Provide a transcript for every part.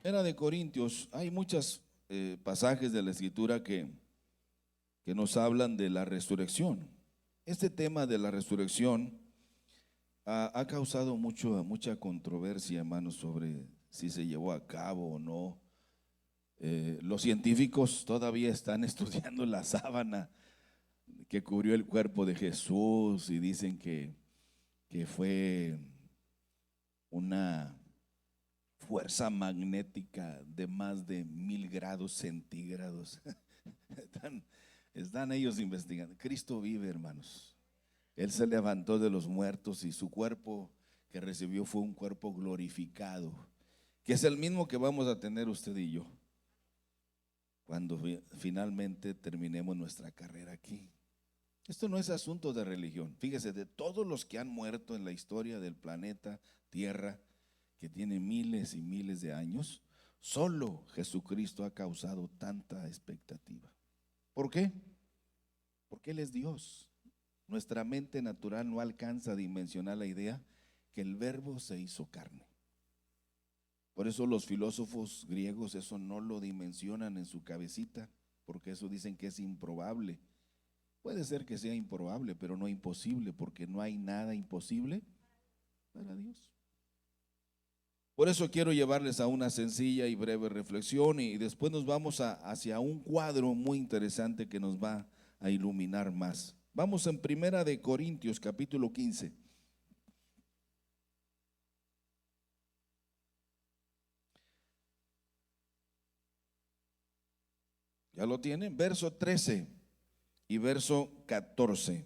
Era de Corintios, hay muchos pasajes de la Escritura que nos hablan de la resurrección. Este tema de la resurrección ha causado mucha controversia, hermanos, sobre si se llevó a cabo o no. Los científicos todavía están estudiando la sábana que cubrió el cuerpo de Jesús y dicen que fue una fuerza magnética de más de 1000 grados centígrados. Están, están ellos investigando. Cristo vive, hermanos. Él se levantó de los muertos y su cuerpo que recibió fue un cuerpo glorificado, que es el mismo que vamos a tener usted y yo cuando finalmente terminemos nuestra carrera aquí. Esto no es asunto de religión. Fíjese, de todos los que han muerto en la historia del planeta Tierra, que tiene miles y miles de años, solo Jesucristo ha causado tanta expectativa. ¿Por qué? Porque Él es Dios. Nuestra mente natural no alcanza a dimensionar la idea que el Verbo se hizo carne. Por eso los filósofos griegos eso no lo dimensionan en su cabecita, porque eso dicen que es improbable. Puede ser que sea improbable, pero no imposible, porque no hay nada imposible para Dios. Por eso quiero llevarles a una sencilla y breve reflexión y después nos vamos hacia un cuadro muy interesante que nos va a iluminar más. Vamos en Primera de Corintios, capítulo 15. ¿Ya lo tienen? Verso 13 y verso 14.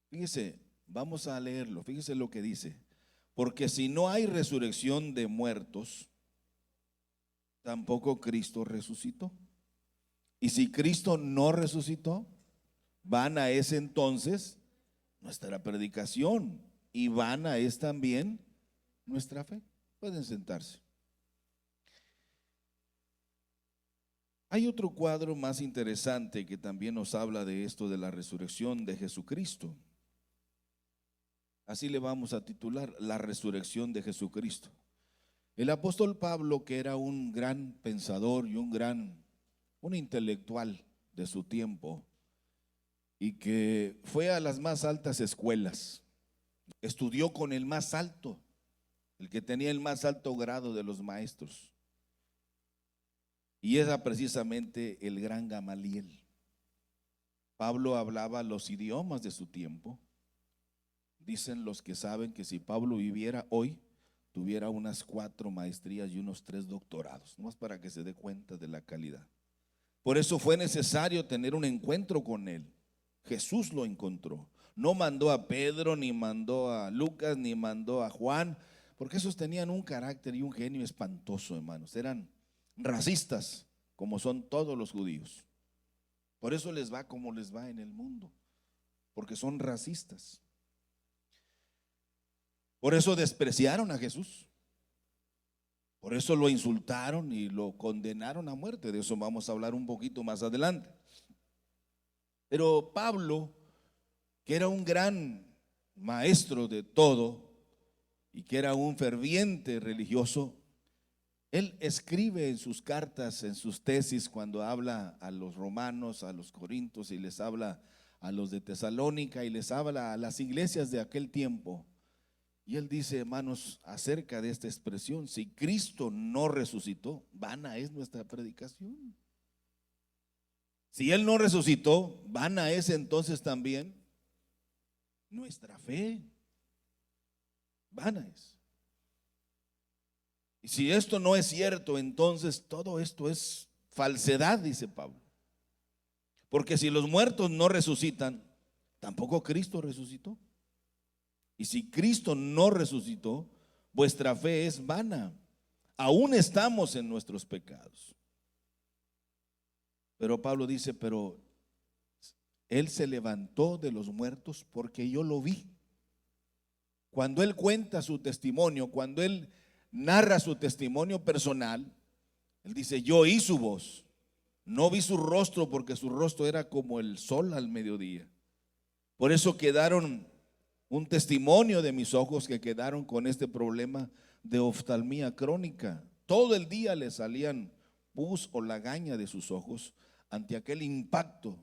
Fíjese, vamos a leerlo. Fíjese lo que dice. Porque si no hay resurrección de muertos, tampoco Cristo resucitó. Y si Cristo no resucitó, vana es entonces nuestra predicación y vana es también nuestra fe. Pueden sentarse. Hay otro cuadro más interesante que también nos habla de esto de la resurrección de Jesucristo. Así le vamos a titular, la resurrección de Jesucristo. El apóstol Pablo, que era un gran pensador y un intelectual de su tiempo, y que fue a las más altas escuelas, estudió con el más alto, el que tenía el más alto grado de los maestros, y era precisamente el gran Gamaliel. Pablo hablaba los idiomas de su tiempo. Dicen los que saben que si Pablo viviera hoy, tuviera unas 4 maestrías y unos 3 doctorados, nomás para que se dé cuenta de la calidad. Por eso fue necesario tener un encuentro con él. Jesús lo encontró. No mandó a Pedro, ni mandó a Lucas, ni mandó a Juan, porque esos tenían un carácter y un genio espantoso, hermanos. Eran racistas, como son todos los judíos. Por eso les va como les va en el mundo, porque son racistas. Por eso despreciaron a Jesús. Por eso lo insultaron y lo condenaron a muerte. De eso vamos a hablar un poquito más adelante. Pero Pablo, que era un gran maestro de todo y que era un ferviente religioso, él escribe en sus cartas, en sus tesis, cuando habla a los romanos, a los corintios y les habla a los de Tesalónica y les habla a las iglesias de aquel tiempo. Y él dice, hermanos, acerca de esta expresión, si Cristo no resucitó, vana es nuestra predicación. Si Él no resucitó, vana es entonces también nuestra fe. Vana es. Y si esto no es cierto, entonces todo esto es falsedad, dice Pablo. Porque si los muertos no resucitan, tampoco Cristo resucitó. Y si Cristo no resucitó, vuestra fe es vana. Aún estamos en nuestros pecados. Pero Pablo dice, pero Él se levantó de los muertos porque yo lo vi. Cuando Él cuenta su testimonio, cuando Él narra su testimonio personal, Él dice, yo oí su voz. No vi su rostro porque su rostro era como el sol al mediodía. Por eso quedaron un testimonio de mis ojos que quedaron con este problema de oftalmía crónica. Todo el día le salían pus o lagaña de sus ojos ante aquel impacto.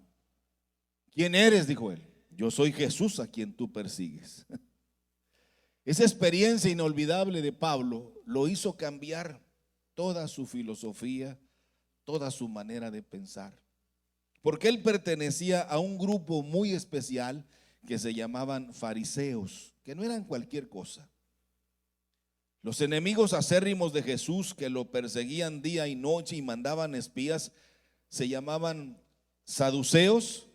¿Quién eres?, dijo él. Yo soy Jesús a quien tú persigues. Esa experiencia inolvidable de Pablo lo hizo cambiar toda su filosofía, toda su manera de pensar, porque él pertenecía a un grupo muy especial que se llamaban fariseos, que no eran cualquier cosa. Los enemigos acérrimos de Jesús, que lo perseguían día y noche y mandaban espías, se llamaban saduceos,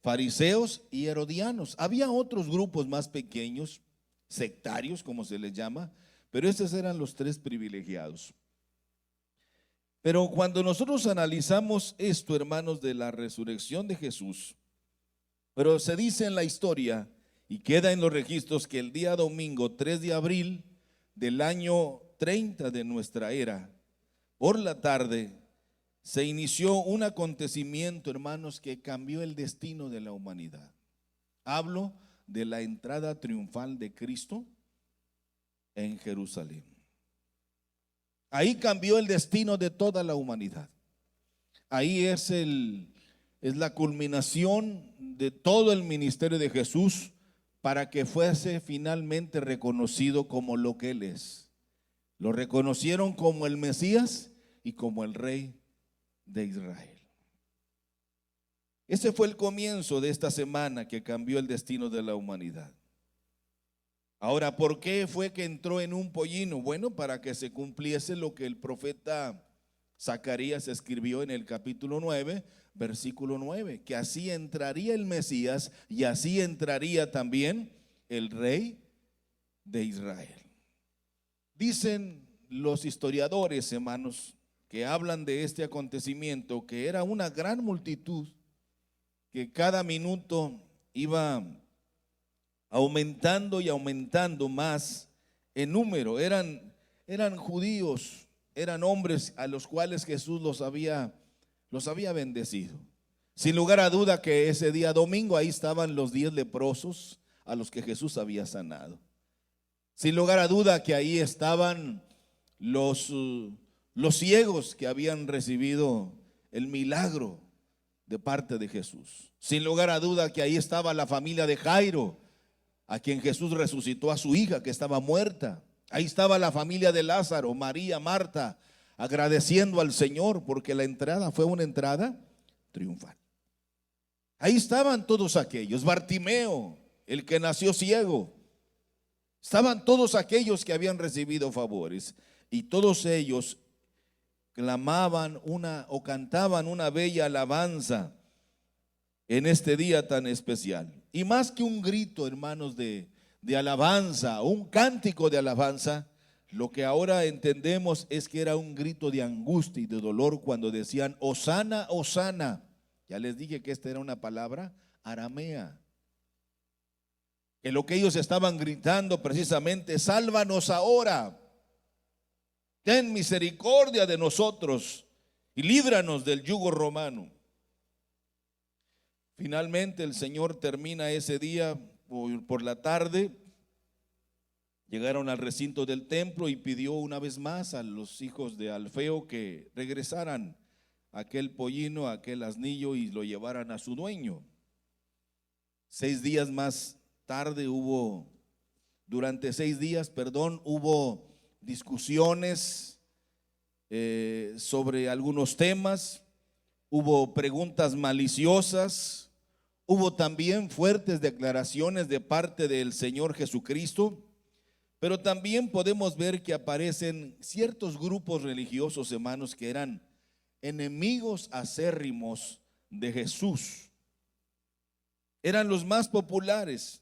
fariseos y herodianos. Había otros grupos más pequeños, sectarios como se les llama, pero estos eran los tres privilegiados. Pero cuando nosotros analizamos esto, hermanos, de la resurrección de Jesús, pero se dice en la historia y queda en los registros que el día domingo 3 de abril del año 30 de nuestra era, por la tarde, se inició un acontecimiento, hermanos, que cambió el destino de la humanidad. Hablo de la entrada triunfal de Cristo en Jerusalén. Ahí cambió el destino de toda la humanidad. Ahí es la culminación de todo el ministerio de Jesús para que fuese finalmente reconocido como lo que Él es. Lo reconocieron como el Mesías y como el Rey de Israel. Ese fue el comienzo de esta semana que cambió el destino de la humanidad. Ahora, ¿por qué fue que entró en un pollino? Bueno, para que se cumpliese lo que el profeta Zacarías escribió en el capítulo 9, versículo 9, que así entraría el Mesías y así entraría también el Rey de Israel. Dicen los historiadores, hermanos, que hablan de este acontecimiento, que era una gran multitud que cada minuto iba aumentando y aumentando más en número. Eran judíos, eran hombres a los cuales Jesús los había bendecido. Sin lugar a duda que ese día domingo ahí estaban los 10 leprosos a los que Jesús había sanado. Sin lugar a duda que ahí estaban los ciegos que habían recibido el milagro de parte de Jesús. Sin lugar a duda que ahí estaba la familia de Jairo, a quien Jesús resucitó a su hija que estaba muerta. Ahí estaba la familia de Lázaro, María, Marta, agradeciendo al Señor porque la entrada fue una entrada triunfal. Ahí estaban todos aquellos, Bartimeo, el que nació ciego. Estaban todos aquellos que habían recibido favores y todos ellos clamaban o cantaban una bella alabanza en este día tan especial. Y más que un grito, hermanos, de alabanza, un cántico de alabanza, lo que ahora entendemos es que era un grito de angustia y de dolor cuando decían Hosana, Hosana. Ya les dije que esta era una palabra aramea, que lo que ellos estaban gritando precisamente, sálvanos ahora, ten misericordia de nosotros y líbranos del yugo romano. Finalmente el Señor termina ese día por la tarde. Llegaron al recinto del templo y pidió una vez más a los hijos de Alfeo que regresaran aquel pollino, aquel asnillo y lo llevaran a su dueño. 6 días más tarde durante 6 días, hubo discusiones sobre algunos temas, hubo preguntas maliciosas, hubo también fuertes declaraciones de parte del Señor Jesucristo, pero también podemos ver que aparecen ciertos grupos religiosos, hermanos, que eran enemigos acérrimos de Jesús. Eran los más populares.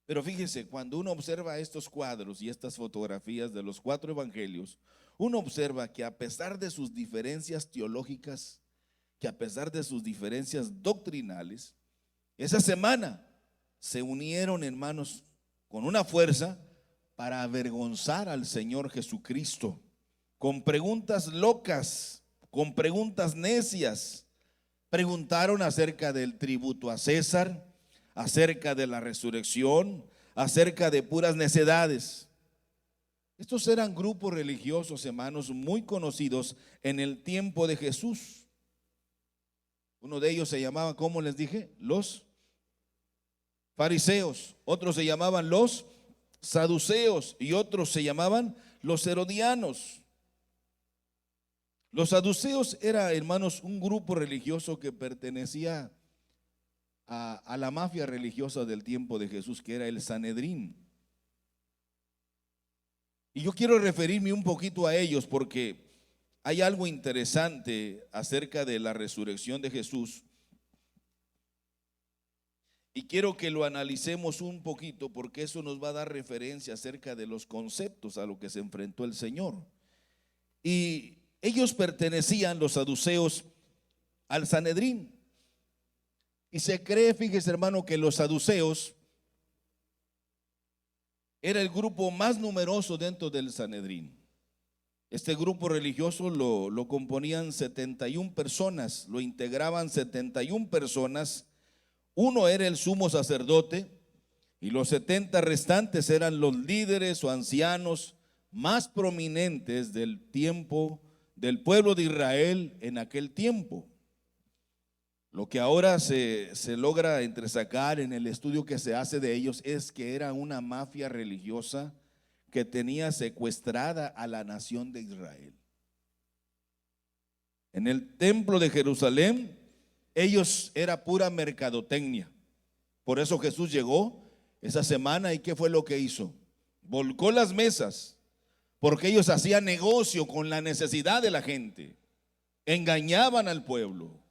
Pero fíjese, cuando uno observa estos cuadros y estas fotografías de los 4 evangelios, uno observa que a pesar de sus diferencias teológicas, que a pesar de sus diferencias doctrinales, esa semana se unieron, hermanos, con una fuerza para avergonzar al Señor Jesucristo, con preguntas locas, con preguntas necias. Preguntaron acerca del tributo a César, acerca de la resurrección, acerca de puras necedades. Estos eran grupos religiosos, hermanos, muy conocidos en el tiempo de Jesús. Uno de ellos se llamaba, ¿cómo les dije? Los fariseos. Otros se llamaban los saduceos y otros se llamaban los herodianos. Los saduceos era, hermanos, un grupo religioso que pertenecía a la mafia religiosa del tiempo de Jesús, que era el Sanedrín. Y yo quiero referirme un poquito a ellos porque hay algo interesante acerca de la resurrección de Jesús. Y quiero que lo analicemos un poquito porque eso nos va a dar referencia acerca de los conceptos a lo que se enfrentó el Señor. Y ellos pertenecían, los saduceos, al Sanedrín. Y se cree, fíjese hermano, que los saduceos era el grupo más numeroso dentro del Sanedrín. Este grupo religioso lo componían 71 personas, lo integraban 71 personas. Uno era el sumo sacerdote y los 70 restantes eran los líderes o ancianos más prominentes del tiempo del pueblo de Israel en aquel tiempo. Lo que ahora se logra entresacar en el estudio que se hace de ellos es que era una mafia religiosa que tenía secuestrada a la nación de Israel. En el templo de Jerusalén, ellos era pura mercadotecnia. Por eso Jesús llegó esa semana y ¿qué fue lo que hizo? Volcó las mesas, porque ellos hacían negocio con la necesidad de la gente, engañaban al pueblo.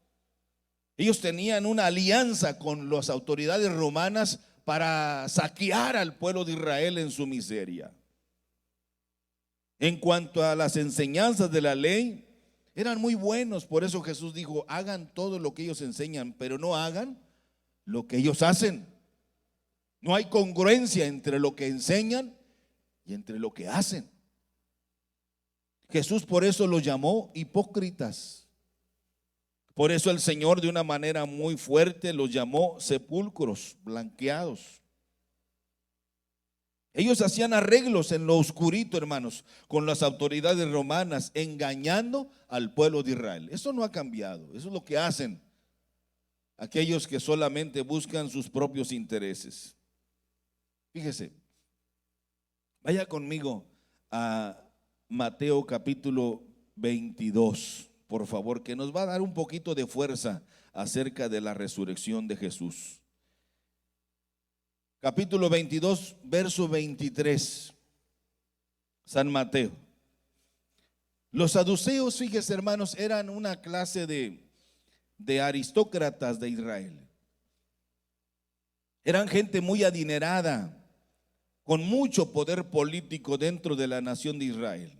Ellos tenían una alianza con las autoridades romanas para saquear al pueblo de Israel en su miseria. En cuanto a las enseñanzas de la ley, eran muy buenos. Por eso Jesús dijo, hagan todo lo que ellos enseñan, pero no hagan lo que ellos hacen. No hay congruencia entre lo que enseñan y entre lo que hacen. Jesús por eso los llamó hipócritas. Por eso el Señor de una manera muy fuerte los llamó sepulcros blanqueados. Ellos hacían arreglos en lo oscurito, hermanos, con las autoridades romanas, engañando al pueblo de Israel. Eso no ha cambiado, eso es lo que hacen aquellos que solamente buscan sus propios intereses. Fíjese, vaya conmigo a Mateo capítulo 22. Por favor, que nos va a dar un poquito de fuerza acerca de la resurrección de Jesús. Capítulo 22, verso 23. San Mateo. Los saduceos, fíjese hermanos, eran una clase de aristócratas de Israel. Eran gente muy adinerada, con mucho poder político dentro de la nación de Israel.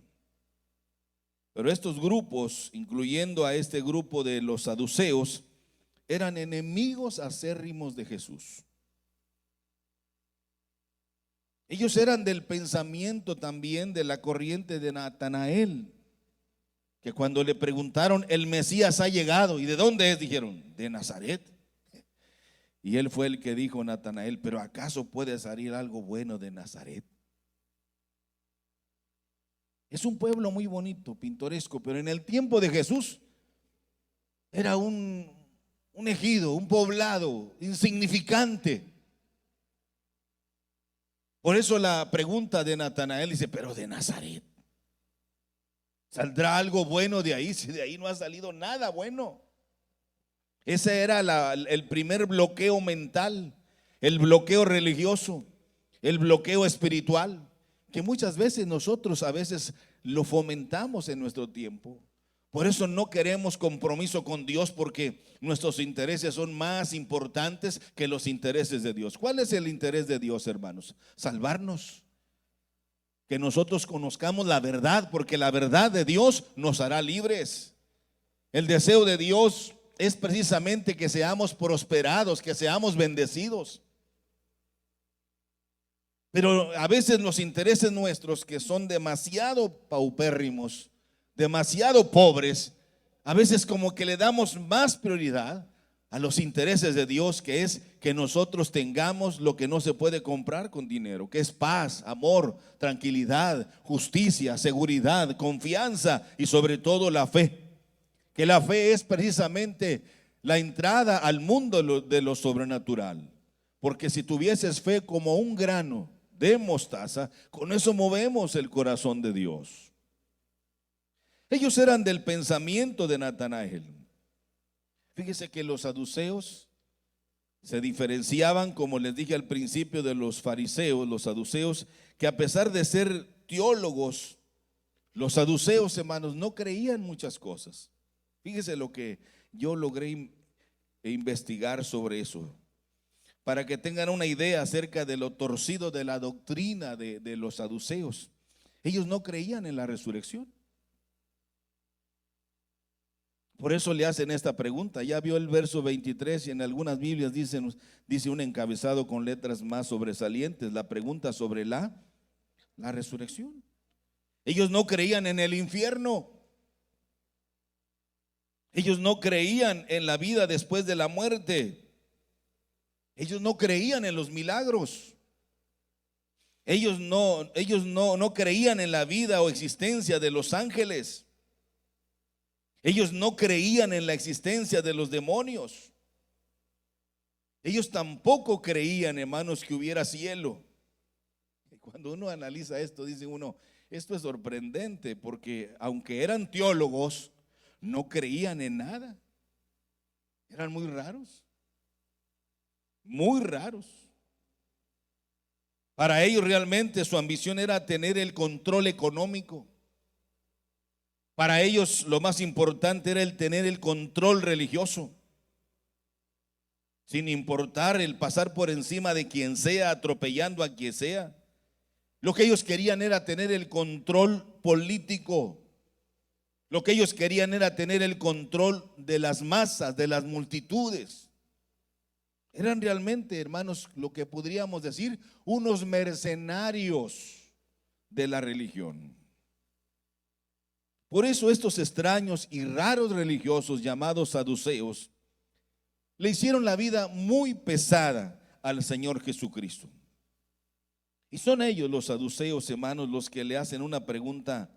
Pero estos grupos, incluyendo a este grupo de los saduceos, eran enemigos acérrimos de Jesús. Ellos eran del pensamiento también de la corriente de Natanael, que cuando le preguntaron, el Mesías ha llegado, ¿y de dónde es? Dijeron, de Nazaret. Y él fue el que dijo, Natanael, pero ¿acaso puede salir algo bueno de Nazaret? Es un pueblo muy bonito, pintoresco, pero en el tiempo de Jesús era un ejido, un poblado insignificante. Por eso la pregunta de Natanael dice, pero de Nazaret, ¿saldrá algo bueno de ahí? Si de ahí no ha salido nada bueno. Ese era el primer bloqueo mental, el bloqueo religioso, el bloqueo espiritual, que muchas veces nosotros a veces lo fomentamos en nuestro tiempo. Por eso no queremos compromiso con Dios, porque nuestros intereses son más importantes que los intereses de Dios. ¿Cuál es el interés de Dios, hermanos? Salvarnos. Que nosotros conozcamos la verdad, porque la verdad de Dios nos hará libres. El deseo de Dios es precisamente que seamos prosperados, que seamos bendecidos. Pero a veces los intereses nuestros, que son demasiado paupérrimos, demasiado pobres, a veces como que le damos más prioridad a los intereses de Dios, que es que nosotros tengamos lo que no se puede comprar con dinero, que es paz, amor, tranquilidad, justicia, seguridad, confianza y sobre todo la fe. Que la fe es precisamente la entrada al mundo de lo sobrenatural. Porque si tuvieses fe como un grano de mostaza, con eso movemos el corazón de Dios. Ellos eran del pensamiento de Natanael. Fíjese que los saduceos se diferenciaban, como les dije al principio, de los fariseos, los saduceos, que a pesar de ser teólogos, los saduceos, hermanos, no creían muchas cosas. Fíjese lo que yo logré investigar sobre eso, para que tengan una idea acerca de lo torcido de la doctrina de los saduceos. Ellos no creían en la resurrección. Por eso le hacen esta pregunta. Ya vio el verso 23 y en algunas Biblias dice un encabezado con letras más sobresalientes, la pregunta sobre la resurrección. Ellos no creían en el infierno. Ellos no creían en la vida después de la muerte. Ellos no creían en los milagros. Ellos no creían en la vida o existencia de los ángeles. Ellos no creían en la existencia de los demonios. Ellos tampoco creían, hermanos, que hubiera cielo. Cuando uno analiza esto, dice uno, esto es sorprendente, porque aunque eran teólogos, no creían en nada. Eran muy raros. Muy raros. Para ellos realmente su ambición era tener el control económico. Para ellos lo más importante era el tener el control religioso, sin importar el pasar por encima de quien sea, atropellando a quien sea. Lo que ellos querían era tener el control político. Lo que ellos querían era tener el control de las masas, de las multitudes. Eran realmente, hermanos, lo que podríamos decir, unos mercenarios de la religión. Por eso estos extraños y raros religiosos llamados saduceos le hicieron la vida muy pesada al Señor Jesucristo. Y son ellos, los saduceos, hermanos, los que le hacen una pregunta,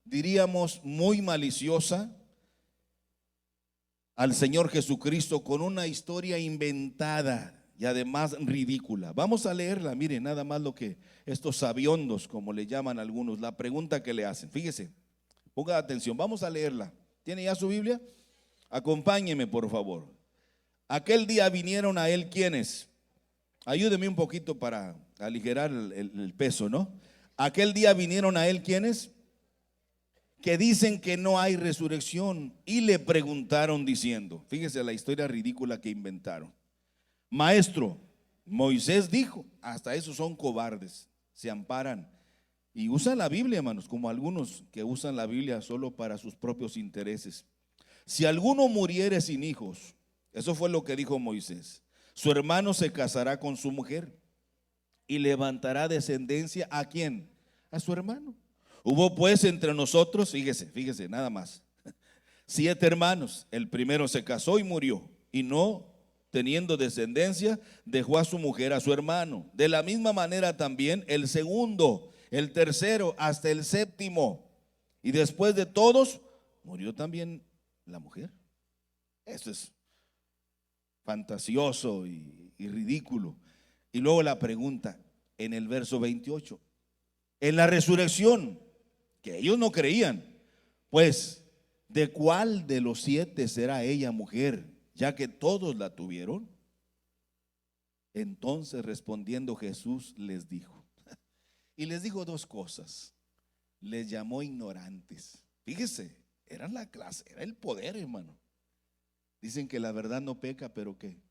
diríamos, muy maliciosa al Señor Jesucristo, con una historia inventada y además ridícula. Vamos a leerla, miren nada más lo que estos sabiondos, como le llaman algunos, la pregunta que le hacen. Fíjese. Ponga atención, vamos a leerla. ¿Tiene ya su Biblia? Acompáñeme, por favor. Aquel día vinieron a él, ¿quiénes? Ayúdeme un poquito para aligerar el peso, ¿no? Aquel día vinieron a él, ¿quiénes? Que dicen que no hay resurrección, y le preguntaron diciendo, fíjese la historia ridícula que inventaron. Maestro, Moisés dijo, hasta esos son cobardes, se amparan. Y usan la Biblia, hermanos, como algunos que usan la Biblia solo para sus propios intereses. Si alguno muriere sin hijos, eso fue lo que dijo Moisés, su hermano se casará con su mujer y levantará descendencia. ¿A quién? A su hermano. Hubo pues entre nosotros, fíjese, nada más, 7 hermanos. El primero se casó y murió, y no teniendo descendencia, dejó a su mujer a su hermano. De la misma manera también el segundo, el tercero, hasta el séptimo. Y después de todos, murió también la mujer. Esto es fantasioso y ridículo. Y luego la pregunta en el verso 28. En la resurrección, que ellos no creían, pues, ¿de cuál de los 7 será ella mujer, ya que todos la tuvieron? Entonces respondiendo Jesús les dijo, y les dijo 2 cosas. Les llamó ignorantes. Fíjese, era la clase, era el poder, hermano. Dicen que la verdad no peca, pero ¿qué?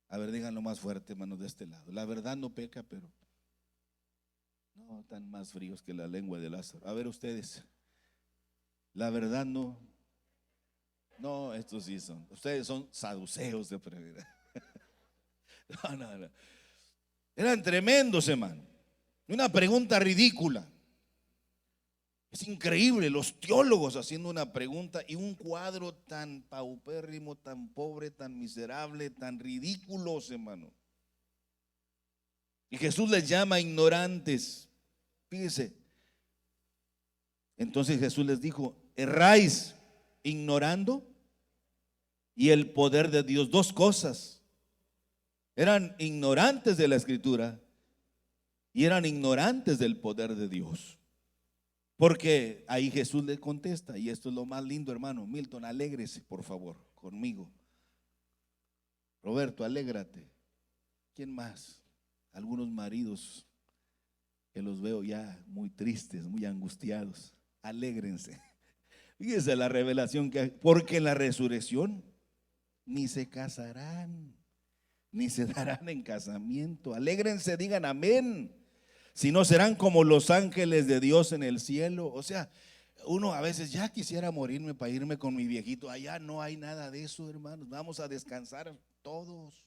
A ver, díganlo más fuerte, hermanos, de este lado. La verdad no peca, pero no, están más fríos que la lengua de Lázaro. A ver ustedes, la verdad no. No, estos sí son. Ustedes son saduceos de primera. No. Eran tremendos, hermano. Una pregunta ridícula. Es increíble los teólogos haciendo una pregunta y un cuadro tan paupérrimo, tan pobre, tan miserable, tan ridículos, hermano. Y Jesús les llama ignorantes. Fíjese. Entonces Jesús les dijo: erráis ignorando y el poder de Dios. Dos cosas. Eran ignorantes de la Escritura y eran ignorantes del poder de Dios. Porque ahí Jesús les contesta, y esto es lo más lindo, hermano. Milton, alégrese por favor conmigo. Roberto, alégrate. ¿Quién más? Algunos maridos que los veo ya muy tristes, muy angustiados. Alégrense. Fíjese la revelación que hay. Porque en la resurrección ni se casarán, ni se darán en casamiento. Alégrense, digan amén. Si no, serán como los ángeles de Dios en el cielo. O sea, uno a veces ya quisiera morirme para irme con mi viejito. Allá no hay nada de eso, hermanos. Vamos a descansar todos.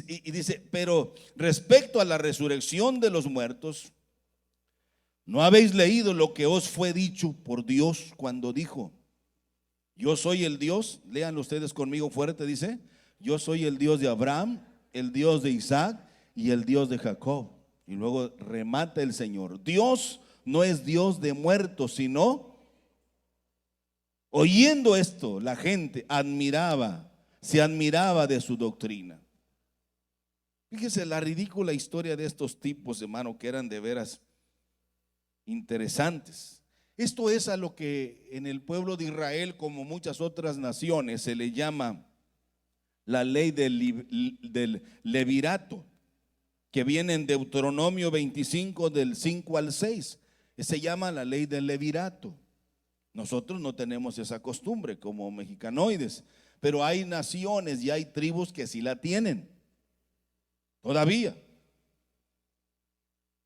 Y dice: pero respecto a la resurrección de los muertos, ¿no habéis leído lo que os fue dicho por Dios cuando dijo: yo soy el Dios? Lean ustedes conmigo fuerte, dice: yo soy el Dios de Abraham, el Dios de Isaac y el Dios de Jacob. Y luego remata el Señor: Dios no es Dios de muertos, sino. Oyendo esto, la gente se admiraba de su doctrina. Fíjese la ridícula historia de estos tipos, hermano, que eran de veras interesantes. Esto es a lo que en el pueblo de Israel, como muchas otras naciones, se le llama la ley del levirato, que viene en Deuteronomio 25 del 5 al 6. Se llama la ley del levirato. Nosotros no tenemos esa costumbre como mexicanoides, pero hay naciones y hay tribus que sí la tienen todavía.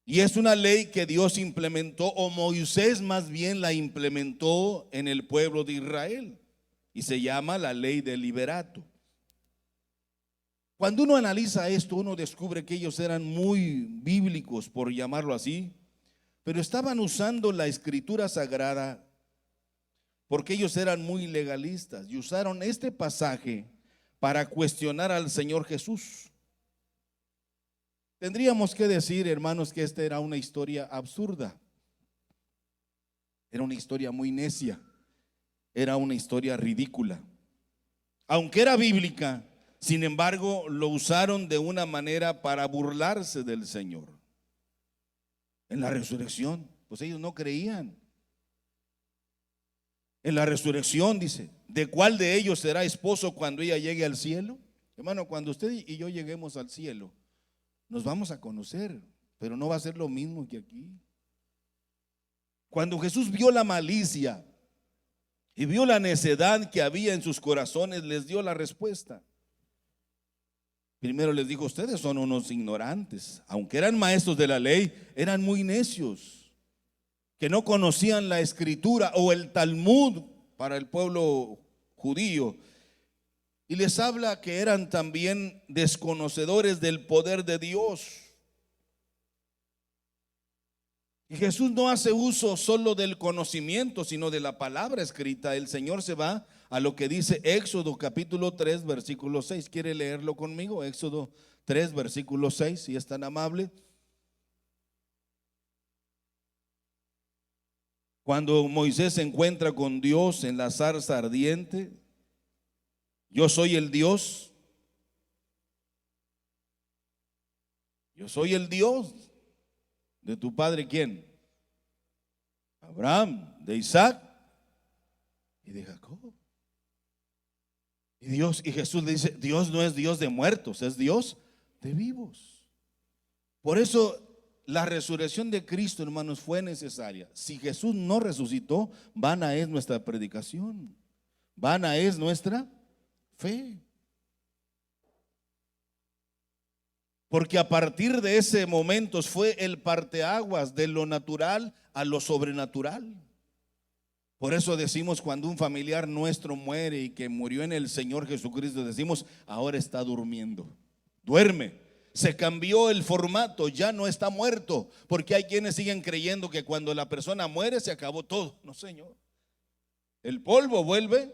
Y es una ley que Dios implementó, o Moisés más bien la implementó en el pueblo de Israel, y se llama la ley del liberato. Cuando uno analiza esto, uno descubre que ellos eran muy bíblicos, por llamarlo así, pero estaban usando la escritura sagrada porque ellos eran muy legalistas y usaron este pasaje para cuestionar al Señor Jesús. Tendríamos que decir, hermanos, que esta era una historia absurda. Era una historia muy necia. Era una historia ridícula. Aunque era bíblica, sin embargo, lo usaron de una manera para burlarse del Señor. En la resurrección, pues ellos no creían. En la resurrección dice: ¿de cuál de ellos será esposo cuando ella llegue al cielo? Hermano, cuando usted y yo lleguemos al cielo, nos vamos a conocer, pero no va a ser lo mismo que aquí. Cuando Jesús vio la malicia y vio la necedad que había en sus corazones, les dio la respuesta. Primero les dijo: ustedes son unos ignorantes. Aunque eran maestros de la ley, eran muy necios, que no conocían la escritura o el Talmud para el pueblo judío. Y les habla que eran también desconocedores del poder de Dios. Y Jesús no hace uso solo del conocimiento, sino de la palabra escrita. El Señor se va a lo que dice Éxodo capítulo 3 versículo 6. ¿Quiere leerlo conmigo? Éxodo 3 versículo 6, si es tan amable. Cuando Moisés se encuentra con Dios en la zarza ardiente: yo soy el Dios. Yo soy el Dios de tu padre, ¿quién? Abraham, de Isaac y de Jacob. Y Jesús le dice: Dios no es Dios de muertos, es Dios de vivos. Por eso la resurrección de Cristo, hermanos, fue necesaria. Si Jesús no resucitó, vana es nuestra predicación, vana es nuestra fe. Porque a partir de ese momento fue el parteaguas de lo natural a lo sobrenatural. Por eso decimos, cuando un familiar nuestro muere y que murió en el Señor Jesucristo, decimos: ahora está durmiendo, duerme. Se cambió el formato, ya no está muerto, porque hay quienes siguen creyendo que cuando la persona muere se acabó todo. No, Señor. El polvo vuelve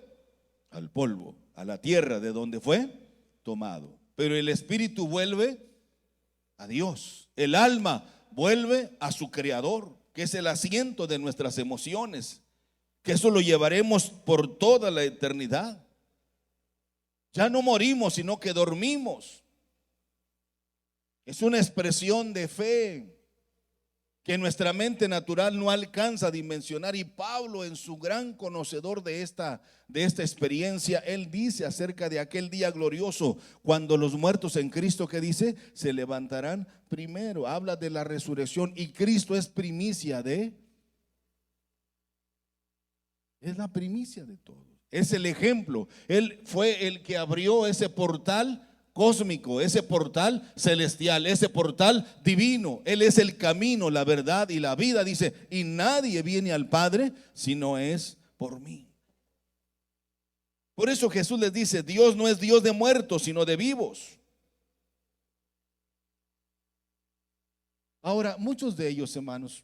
al polvo, a la tierra de donde fue tomado. Pero el espíritu vuelve a Dios. El alma vuelve a su creador, que es el asiento de nuestras emociones, que eso lo llevaremos por toda la eternidad. Ya no morimos, sino que dormimos. Es una expresión de fe que nuestra mente natural no alcanza a dimensionar. Y Pablo, en su gran conocedor de esta experiencia, él dice acerca de aquel día glorioso, cuando los muertos en Cristo, ¿qué dice? Se levantarán primero. Habla de la resurrección, y Cristo es primicia es la primicia de todo. Es el ejemplo. Él fue el que abrió ese portal cósmico, ese portal celestial, ese portal divino. Él es el camino, la verdad y la vida, dice, y nadie viene al Padre si no es por mí. Por eso Jesús les dice, Dios no es Dios de muertos, sino de vivos. Ahora, muchos de ellos, hermanos,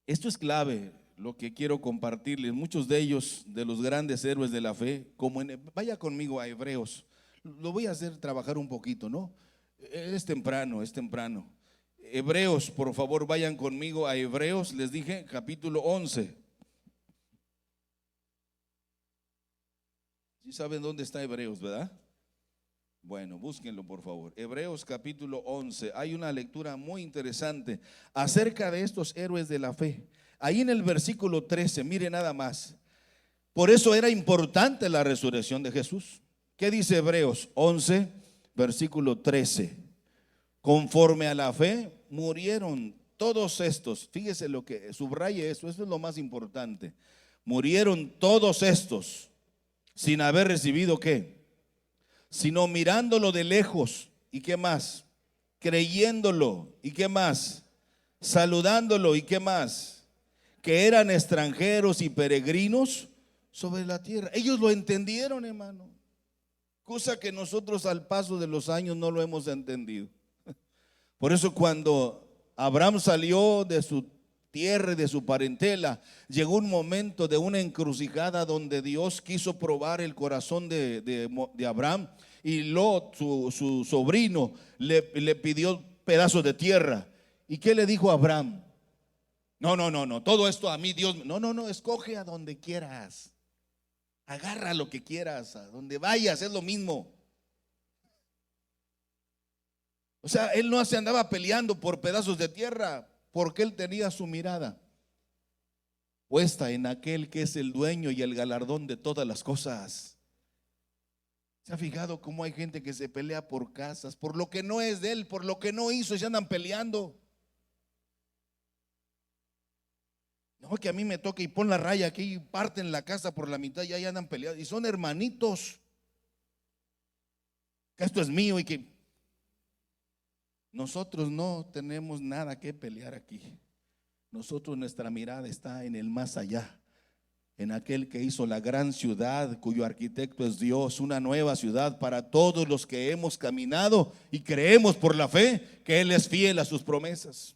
esto es clave, lo que quiero compartirles. Muchos de ellos, de los grandes héroes de la fe, vaya conmigo a Hebreos. Lo voy a hacer trabajar un poquito, ¿no? Es temprano, es temprano. Hebreos, por favor, vayan conmigo a Hebreos, les dije, capítulo 11. ¿Sí saben dónde está Hebreos, verdad? Bueno, búsquenlo por favor. Hebreos capítulo 11. Hay una lectura muy interesante acerca de estos héroes de la fe. Ahí en el versículo 13, mire nada más. Por eso era importante la resurrección de Jesús. ¿Qué dice Hebreos 11, versículo 13? Conforme a la fe murieron todos estos. Fíjese lo que subraye eso es lo más importante. Murieron todos estos sin haber recibido ¿qué? Sino mirándolo de lejos. ¿Y qué más? Creyéndolo. ¿Y qué más? Saludándolo. ¿Y qué más? Que eran extranjeros y peregrinos sobre la tierra. Ellos lo entendieron, hermano. Cosa que nosotros al paso de los años no lo hemos entendido. Por eso cuando Abraham salió de su tierra y de su parentela, llegó un momento de una encrucijada donde Dios quiso probar el corazón de Abraham, y Lot, su sobrino, le pidió pedazos de tierra. ¿Y qué le dijo a Abraham? No, todo esto a mí Dios, no, escoge a donde quieras. Agarra lo que quieras, a donde vayas, es lo mismo. O sea, él no se andaba peleando por pedazos de tierra, porque él tenía su mirada puesta en aquel que es el dueño y el galardón de todas las cosas. ¿Se ha fijado cómo hay gente que se pelea por casas, por lo que no es de él, por lo que no hizo, y se andan peleando? No, que a mí me toca y pon la raya aquí y parten la casa por la mitad y ahí andan peleados. Y son hermanitos. Que esto es mío y que nosotros no tenemos nada que pelear aquí. Nosotros, nuestra mirada está en el más allá, en aquel que hizo la gran ciudad, cuyo arquitecto es Dios, una nueva ciudad para todos los que hemos caminado y creemos por la fe que Él es fiel a sus promesas.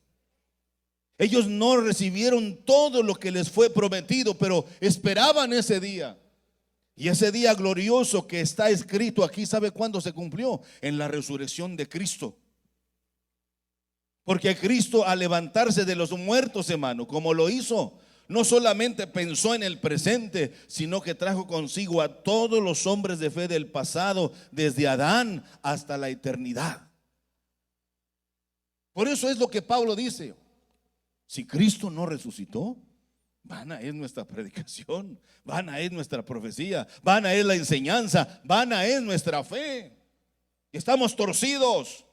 Ellos no recibieron todo lo que les fue prometido, pero esperaban ese día. Y ese día glorioso que está escrito aquí, ¿sabe cuándo se cumplió? En la resurrección de Cristo. Porque Cristo, al levantarse de los muertos, hermano, como lo hizo, no solamente pensó en el presente, sino que trajo consigo a todos los hombres de fe del pasado, desde Adán hasta la eternidad. Por eso es lo que Pablo dice: si Cristo no resucitó, vana es nuestra predicación, vana es nuestra profecía, vana es la enseñanza, vana es nuestra fe. Estamos torcidos.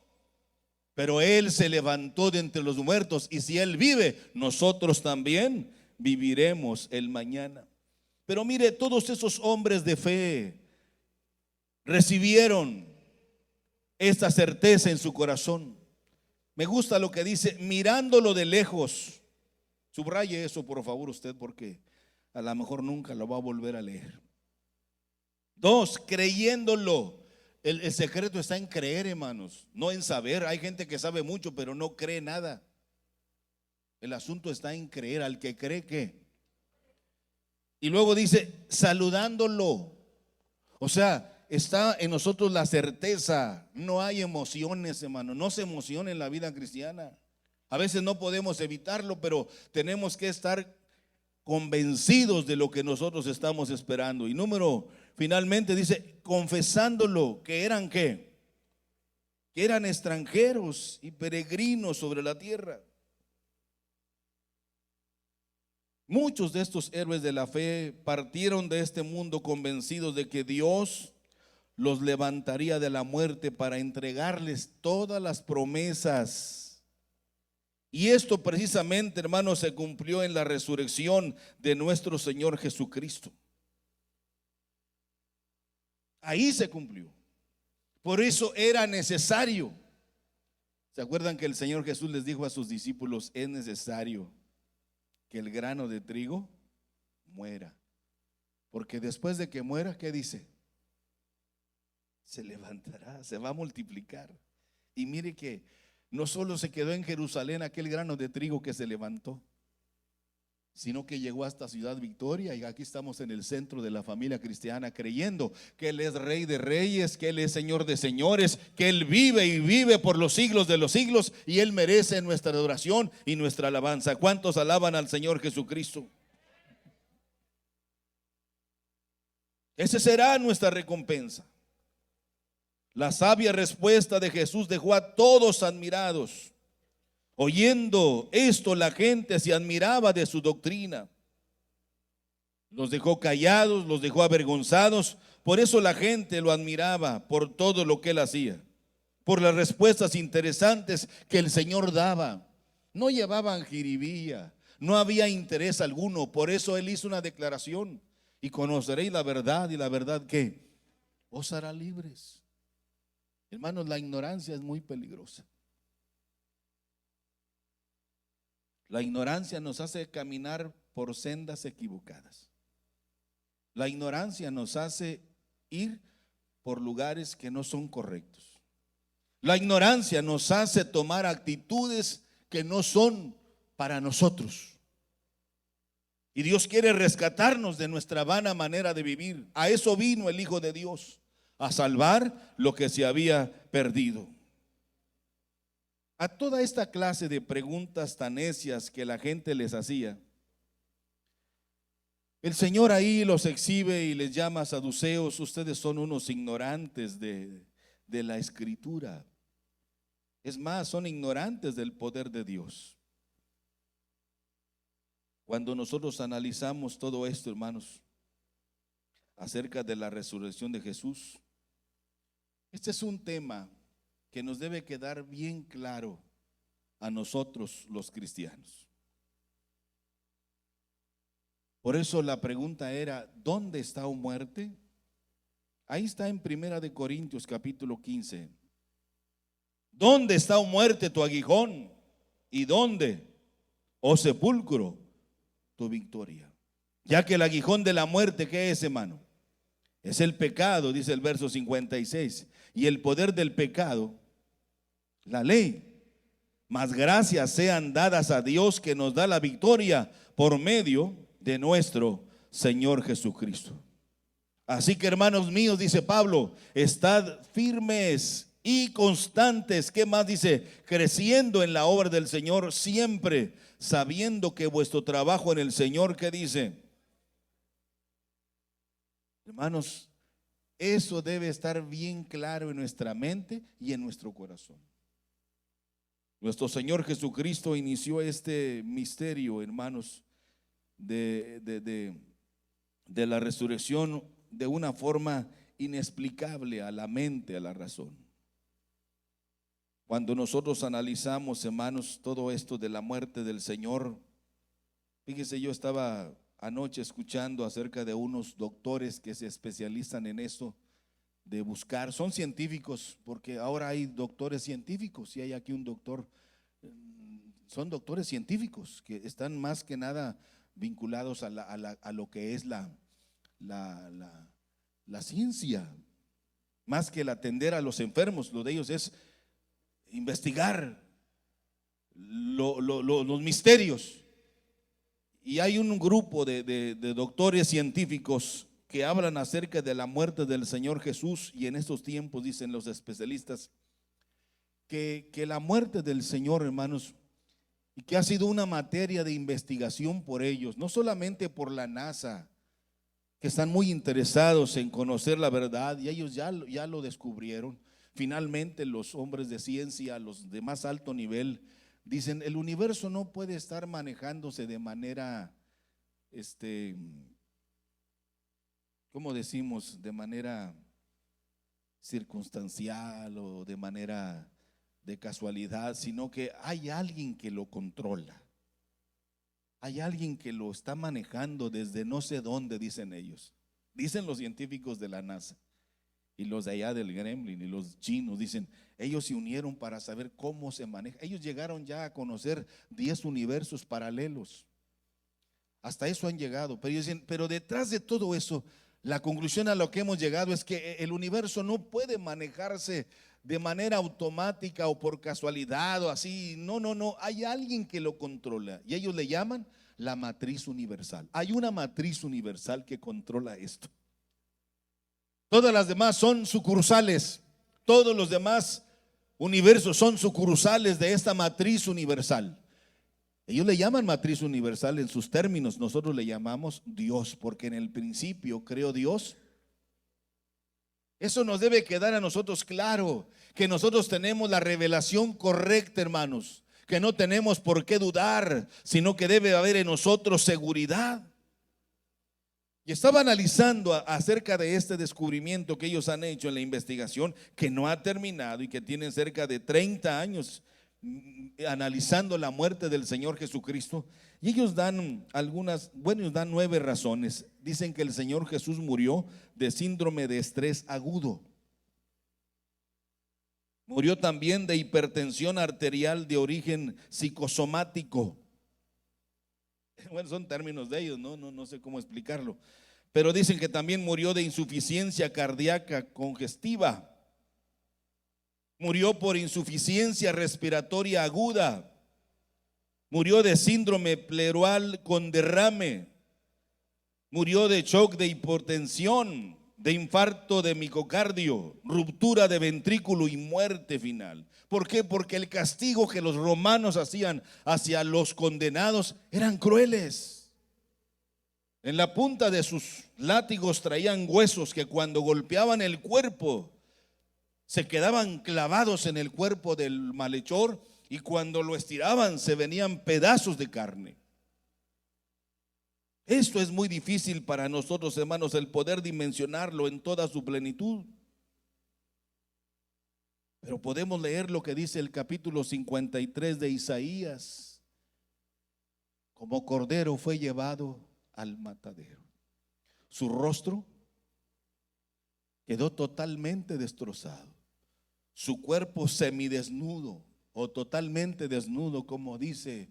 Pero Él se levantó de entre los muertos, y si Él vive, nosotros también viviremos el mañana. Pero mire, todos esos hombres de fe recibieron esta certeza en su corazón. Me gusta lo que dice, mirándolo de lejos. Subraye eso por favor usted, porque a lo mejor nunca lo va a volver a leer. 2, creyéndolo. El secreto está en creer, hermanos, no en saber. Hay gente que sabe mucho, pero no cree nada. El asunto está en creer. Al que cree, ¿qué? Y luego dice, saludándolo. O sea, está en nosotros la certeza. No hay emociones, hermano. No se emociona en la vida cristiana. A veces no podemos evitarlo, pero tenemos que estar convencidos de lo que nosotros estamos esperando. Y finalmente dice, confesándolo, que eran ¿qué? Que eran extranjeros y peregrinos sobre la tierra. Muchos de estos héroes de la fe partieron de este mundo convencidos de que Dios los levantaría de la muerte para entregarles todas las promesas. Y esto precisamente, hermanos, se cumplió en la resurrección de nuestro Señor Jesucristo. Ahí se cumplió. Por eso era necesario. ¿Se acuerdan que el Señor Jesús les dijo a sus discípulos, es necesario que el grano de trigo muera? Porque después de que muera, ¿qué dice? Se levantará, se va a multiplicar. Y mire que no solo se quedó en Jerusalén aquel grano de trigo que se levantó, sino que llegó hasta Ciudad Victoria, y aquí estamos en el centro de la familia cristiana, creyendo que Él es Rey de Reyes, que Él es Señor de Señores, que Él vive y vive por los siglos de los siglos, y Él merece nuestra adoración y nuestra alabanza. ¿Cuántos alaban al Señor Jesucristo? Esa será nuestra recompensa. La sabia respuesta de Jesús dejó a todos admirados. Oyendo esto, la gente se admiraba de su doctrina. Los dejó callados, los dejó avergonzados. Por eso la gente lo admiraba por todo lo que él hacía, por las respuestas interesantes que el Señor daba. No llevaban jiribilla, no había interés alguno. Por eso él hizo una declaración: y conoceréis la verdad, y la verdad ¿qué? Os hará libres. Hermanos, la ignorancia es muy peligrosa. La ignorancia nos hace caminar por sendas equivocadas. La ignorancia nos hace ir por lugares que no son correctos. La ignorancia nos hace tomar actitudes que no son para nosotros. Y Dios quiere rescatarnos de nuestra vana manera de vivir. A eso vino el Hijo de Dios, a salvar lo que se había perdido. A toda esta clase de preguntas tan necias que la gente les hacía, el Señor ahí los exhibe y les llama saduceos. Ustedes son unos ignorantes de la Escritura. Es más, son ignorantes del poder de Dios. Cuando nosotros analizamos todo esto, hermanos, acerca de la resurrección de Jesús, este es un tema que nos debe quedar bien claro a nosotros los cristianos. Por eso la pregunta era, ¿dónde está, oh muerte? Ahí está en Primera de Corintios capítulo 15. ¿Dónde está, oh muerte, tu aguijón? ¿Y dónde, oh sepulcro, tu victoria? Ya que el aguijón de la muerte, ¿qué es, hermano? Es el pecado, dice el verso 56. Y el poder del pecado, la ley. Mas gracias sean dadas a Dios que nos da la victoria por medio de nuestro Señor Jesucristo. Así que, hermanos míos, dice Pablo, estad firmes y constantes. ¿Qué más dice? Creciendo en la obra del Señor siempre, sabiendo que vuestro trabajo en el Señor, ¿qué dice? Hermanos, eso debe estar bien claro en nuestra mente y en nuestro corazón. Nuestro Señor Jesucristo inició este misterio, hermanos, de la resurrección de una forma inexplicable a la mente, a la razón. Cuando nosotros analizamos, hermanos, todo esto de la muerte del Señor, fíjese, yo estaba anoche escuchando acerca de unos doctores que se especializan en eso, de buscar, son científicos, porque ahora hay doctores científicos, y hay aquí un doctor, son doctores científicos que están más que nada vinculados a lo que es la ciencia. más que el atender a los enfermos. Lo de ellos es investigar los misterios. Y hay un grupo de doctores científicos que hablan acerca de la muerte del Señor Jesús, y en estos tiempos dicen los especialistas que la muerte del Señor, hermanos, y que ha sido una materia de investigación por ellos, no solamente por la NASA, que están muy interesados en conocer la verdad, y ellos ya lo descubrieron. Finalmente los hombres de ciencia, los de más alto nivel, dicen: el universo no puede estar manejándose de manera, ¿cómo decimos? De manera circunstancial o de manera de casualidad, sino que hay alguien que lo controla. Hay alguien que lo está manejando desde no sé dónde, dicen ellos. Dicen los científicos de la NASA y los de allá del Gremlin y los chinos, dicen, ellos se unieron para saber cómo se maneja. Ellos llegaron ya a conocer 10 universos paralelos. Hasta eso han llegado. Pero ellos dicen, pero detrás de todo eso, la conclusión a lo que hemos llegado es que el universo no puede manejarse de manera automática o por casualidad o así. No, hay alguien que lo controla, y ellos le llaman la matriz universal. Hay una matriz universal que controla esto. Todas las demás son sucursales. Todos los demás universos son sucursales de esta matriz universal. Ellos le llaman matriz universal en sus términos, nosotros le llamamos Dios, porque en el principio creó Dios. Eso nos debe quedar a nosotros claro, que nosotros tenemos la revelación correcta, hermanos, que no tenemos por qué dudar, sino que debe haber en nosotros seguridad. Y estaba analizando acerca de este descubrimiento que ellos han hecho en la investigación, que no ha terminado y que tienen cerca de 30 años analizando la muerte del Señor Jesucristo. Y ellos dan ellos dan 9 razones. Dicen que el Señor Jesús murió de síndrome de estrés agudo. Murió también de hipertensión arterial de origen psicosomático. Bueno, son términos de ellos, no sé cómo explicarlo. Pero dicen que también murió de insuficiencia cardíaca congestiva. Murió por insuficiencia respiratoria aguda. Murió de síndrome pleural con derrame. Murió de shock de hipotensión, de infarto de miocardio, ruptura de ventrículo y muerte final. ¿Por qué? Porque el castigo que los romanos hacían hacia los condenados eran crueles. En la punta de sus látigos traían huesos que cuando golpeaban el cuerpo se quedaban clavados en el cuerpo del malhechor, y cuando lo estiraban se venían pedazos de carne. Esto es muy difícil para nosotros, hermanos, el poder dimensionarlo en toda su plenitud. Pero podemos leer lo que dice el capítulo 53 de Isaías: como cordero fue llevado al matadero. Su rostro quedó totalmente destrozado, su cuerpo semidesnudo o totalmente desnudo, como dice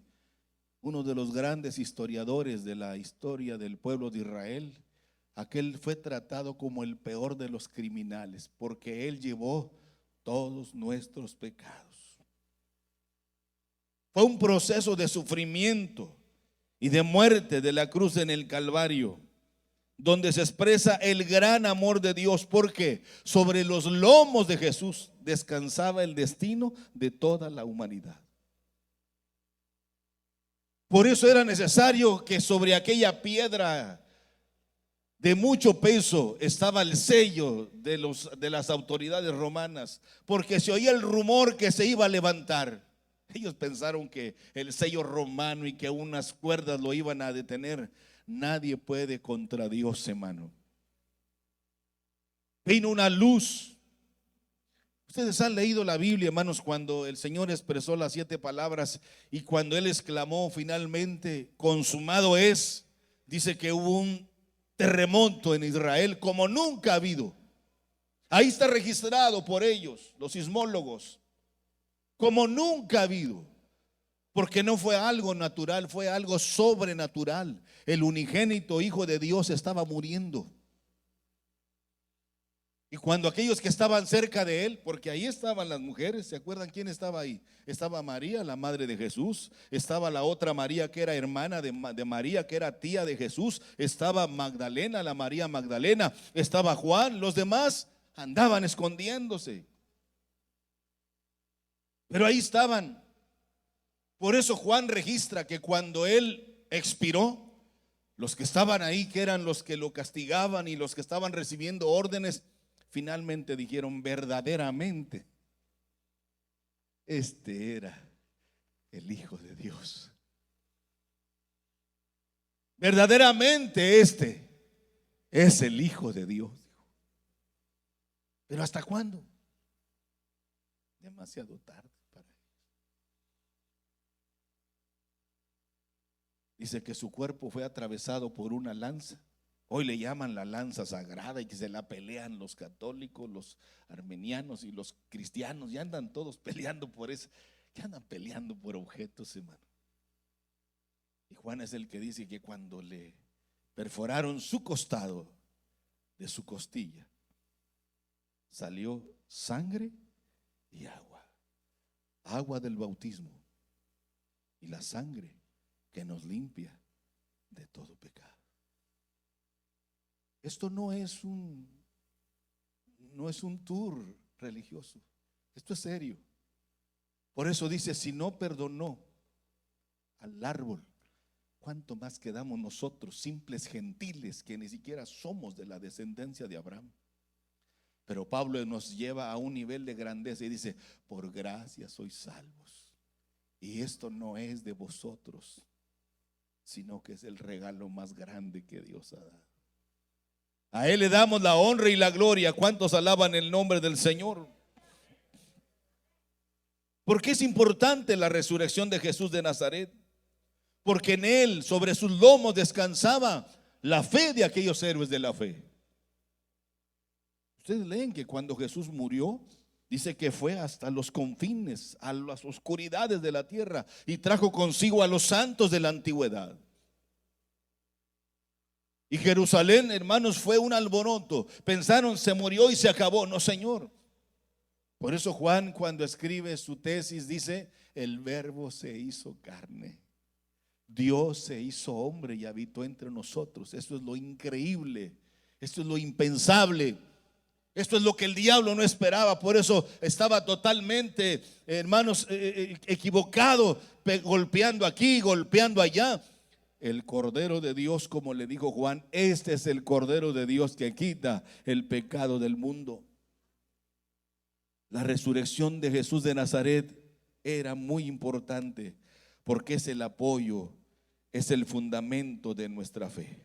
uno de los grandes historiadores de la historia del pueblo de Israel. Aquel fue tratado como el peor de los criminales, porque él llevó todos nuestros pecados. Fue un proceso de sufrimiento y de muerte de la cruz en el Calvario, donde se expresa el gran amor de Dios, porque sobre los lomos de Jesús descansaba el destino de toda la humanidad. Por eso era necesario que sobre aquella piedra de mucho peso estaba el sello de las autoridades romanas, porque se oía el rumor que se iba a levantar. Ellos pensaron que el sello romano y que unas cuerdas lo iban a detener. Nadie puede contra Dios, hermano. Vino una luz. Ustedes han leído la Biblia, hermanos, cuando el Señor expresó las 7 palabras y cuando Él exclamó finalmente, consumado es, dice que hubo un terremoto en Israel como nunca ha habido. Ahí está registrado por ellos, los sismólogos, como nunca ha habido. Porque no fue algo natural, fue algo sobrenatural. El unigénito Hijo de Dios estaba muriendo. Y cuando aquellos que estaban cerca de él, porque ahí estaban las mujeres, ¿se acuerdan quién estaba ahí? Estaba María, la madre de Jesús, estaba la otra María que era hermana de María, que era tía de Jesús, estaba Magdalena, la María Magdalena, estaba Juan, los demás andaban escondiéndose. Pero ahí estaban. Por eso Juan registra que cuando él expiró, los que estaban ahí, que eran los que lo castigaban y los que estaban recibiendo órdenes, finalmente dijeron: verdaderamente, este era el Hijo de Dios. Verdaderamente este es el Hijo de Dios. Pero ¿hasta cuándo? Demasiado tarde para ellos. Dice que su cuerpo fue atravesado por una lanza. Hoy le llaman la lanza sagrada y que se la pelean los católicos, los armenianos y los cristianos. Ya andan todos peleando por eso. Ya andan peleando por objetos, hermano. Y Juan es el que dice que cuando le perforaron su costado, de su costilla, salió sangre y agua. Agua del bautismo y la sangre que nos limpia de todo pecado. Esto no es un tour religioso. Esto es serio. Por eso dice: si no perdonó al árbol, ¿cuánto más quedamos nosotros, simples gentiles, que ni siquiera somos de la descendencia de Abraham? Pero Pablo nos lleva a un nivel de grandeza y dice: por gracia sois salvos. Y esto no es de vosotros, sino que es el regalo más grande que Dios ha dado. A Él le damos la honra y la gloria. ¿Cuántos alaban el nombre del Señor? ¿Por qué es importante la resurrección de Jesús de Nazaret? Porque en Él, sobre sus lomos, descansaba la fe de aquellos héroes de la fe. Ustedes leen que cuando Jesús murió, dice que fue hasta los confines, a las oscuridades de la tierra, y trajo consigo a los santos de la antigüedad. Y Jerusalén, hermanos, fue un alboroto. Pensaron: se murió y se acabó. No, Señor. Por eso Juan, cuando escribe su tesis, dice: el Verbo se hizo carne, Dios se hizo hombre y habitó entre nosotros. Esto es lo increíble, esto es lo impensable, esto es lo que el diablo no esperaba. Por eso estaba totalmente, hermanos, equivocado, golpeando aquí, golpeando allá. El Cordero de Dios, como le dijo Juan, este es el Cordero de Dios que quita el pecado del mundo. La resurrección de Jesús de Nazaret era muy importante porque es el apoyo, es el fundamento de nuestra fe.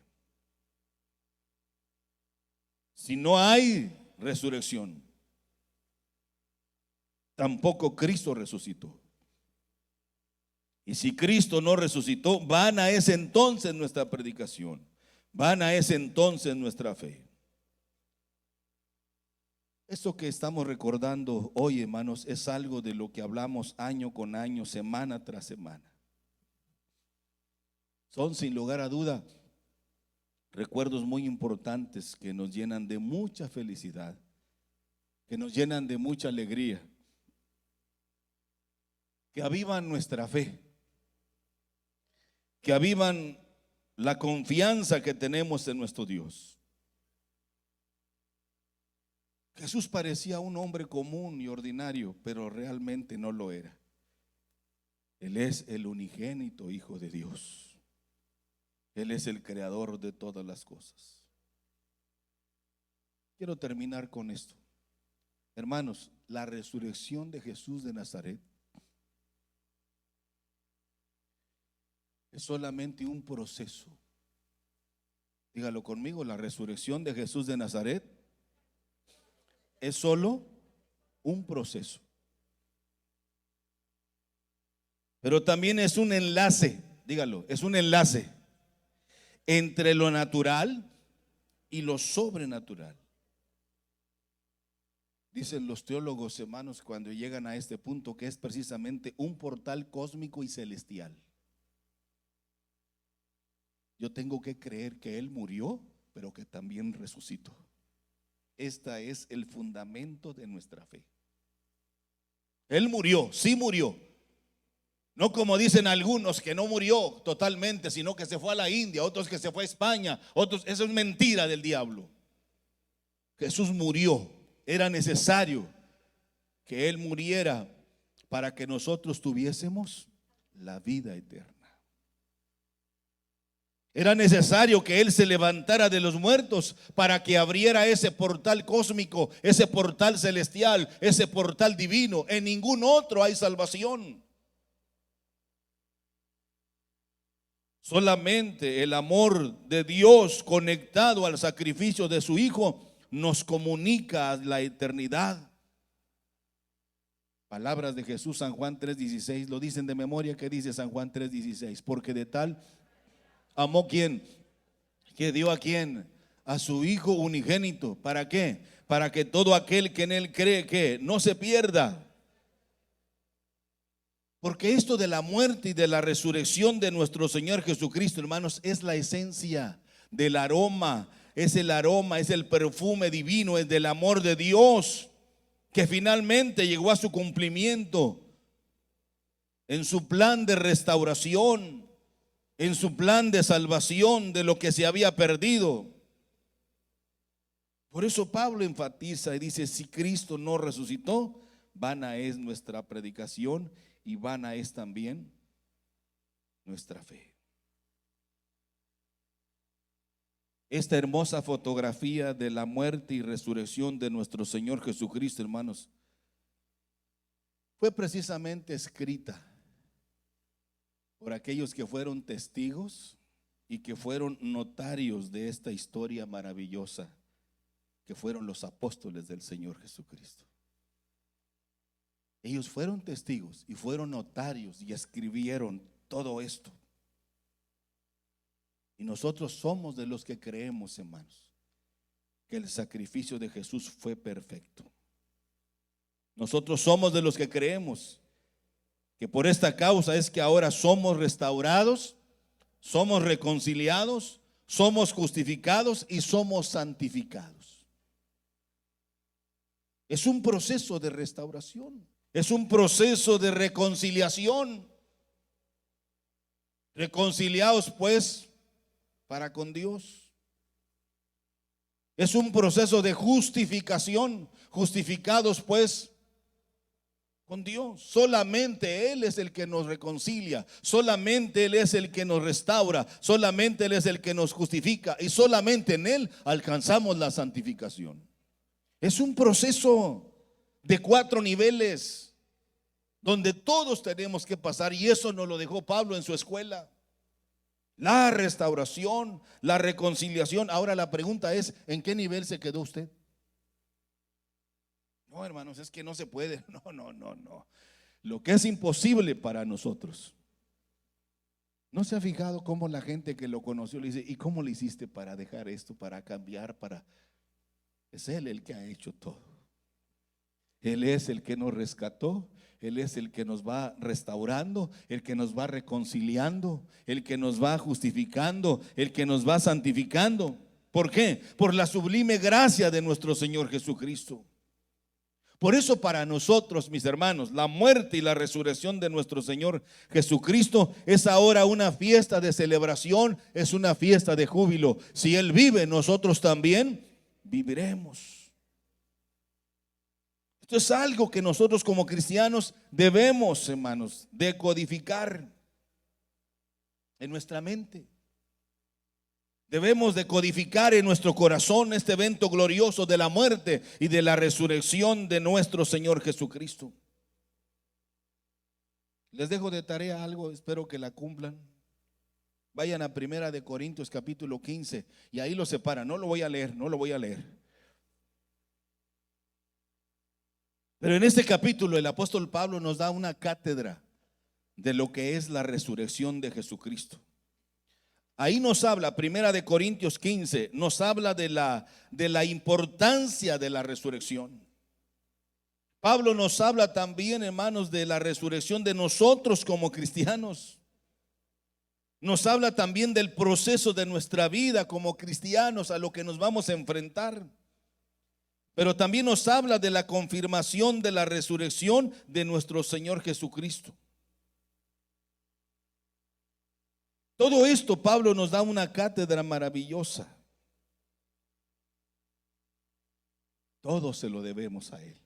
Si no hay resurrección, tampoco Cristo resucitó. Y si Cristo no resucitó, vana es entonces nuestra predicación, vana es entonces nuestra fe. Esto que estamos recordando hoy, hermanos, es algo de lo que hablamos año con año, semana tras semana. Son, sin lugar a duda, recuerdos muy importantes que nos llenan de mucha felicidad, que nos llenan de mucha alegría, que avivan nuestra fe, que avivan la confianza que tenemos en nuestro Dios. Jesús parecía un hombre común y ordinario, pero realmente no lo era. Él es el unigénito Hijo de Dios. Él es el creador de todas las cosas. Quiero terminar con esto. Hermanos, la resurrección de Jesús de Nazaret es solamente un proceso. Dígalo conmigo: la resurrección de Jesús de Nazaret es solo un proceso. Pero también es un enlace, dígalo, es un enlace entre lo natural y lo sobrenatural. Dicen los teólogos, hermanos, cuando llegan a este punto, que es precisamente un portal cósmico y celestial. Yo tengo que creer que Él murió, pero que también resucitó. Esta es el fundamento de nuestra fe. Él murió, sí murió. No como dicen algunos que no murió totalmente, sino que se fue a la India, otros que se fue a España, otros, eso es mentira del diablo. Jesús murió, era necesario que Él muriera para que nosotros tuviésemos la vida eterna. Era necesario que Él se levantara de los muertos para que abriera ese portal cósmico, ese portal celestial, ese portal divino. En ningún otro hay salvación. Solamente el amor de Dios conectado al sacrificio de su Hijo nos comunica la eternidad. Palabras de Jesús, San Juan 3:16, lo dicen de memoria. ¿Qué dice San Juan 3:16? Porque de tal amó, ¿quién? Que dio a quién, a su Hijo unigénito. ¿Para qué? Para que todo aquel que en Él cree, que no se pierda. Porque esto de la muerte y de la resurrección de nuestro Señor Jesucristo, hermanos, es la esencia del aroma. Es el aroma, es el perfume divino, es del amor de Dios, que finalmente llegó a su cumplimiento en su plan de restauración, en su plan de salvación de lo que se había perdido. Por eso Pablo enfatiza y dice: si Cristo no resucitó, vana es nuestra predicación y vana es también nuestra fe. Esta hermosa fotografía de la muerte y resurrección de nuestro Señor Jesucristo, hermanos, fue precisamente escrita por aquellos que fueron testigos y que fueron notarios de esta historia maravillosa, que fueron los apóstoles del Señor Jesucristo. Ellos fueron testigos y fueron notarios y escribieron todo esto. Y nosotros somos de los que creemos, hermanos, que el sacrificio de Jesús fue perfecto. Nosotros somos de los que creemos que por esta causa es que ahora somos restaurados, somos reconciliados, somos justificados y somos santificados. Es un proceso de restauración, es un proceso de reconciliación. Reconciliados pues para con Dios. Es un proceso de justificación, justificados pues con Dios. Solamente Él es el que nos reconcilia, solamente Él es el que nos restaura, solamente Él es el que nos justifica y solamente en Él alcanzamos la santificación. Es un proceso de 4 niveles donde todos tenemos que pasar, y eso nos lo dejó Pablo en su escuela. La restauración, la reconciliación. Ahora la pregunta es: ¿en qué nivel se quedó usted? No, hermanos, es que no se puede. No. Lo que es imposible para nosotros. ¿No se ha fijado cómo la gente que lo conoció le dice: ¿y cómo le hiciste para dejar esto, para cambiar, para? Es Él el que ha hecho todo. Él es el que nos rescató, Él es el que nos va restaurando, el que nos va reconciliando, el que nos va justificando, el que nos va santificando. ¿Por qué? Por la sublime gracia de nuestro Señor Jesucristo. Por eso para nosotros, mis hermanos, la muerte y la resurrección de nuestro Señor Jesucristo es ahora una fiesta de celebración, es una fiesta de júbilo. Si Él vive, nosotros también viviremos. Esto es algo que nosotros como cristianos debemos, hermanos, decodificar en nuestra mente. Debemos decodificar en nuestro corazón este evento glorioso de la muerte y de la resurrección de nuestro Señor Jesucristo. Les dejo de tarea algo, espero que la cumplan. Vayan a 1 Corintios capítulo 15 y ahí lo separan. No lo voy a leer. Pero en este capítulo el apóstol Pablo nos da una cátedra de lo que es la resurrección de Jesucristo. Ahí nos habla, 1 Corintios 15, nos habla de la importancia de la resurrección. Pablo nos habla también, hermanos, de la resurrección de nosotros como cristianos. Nos habla también del proceso de nuestra vida como cristianos a lo que nos vamos a enfrentar. pero también nos habla de la confirmación de la resurrección de nuestro Señor Jesucristo. Todo esto Pablo nos da una cátedra maravillosa. Todo se lo debemos a Él.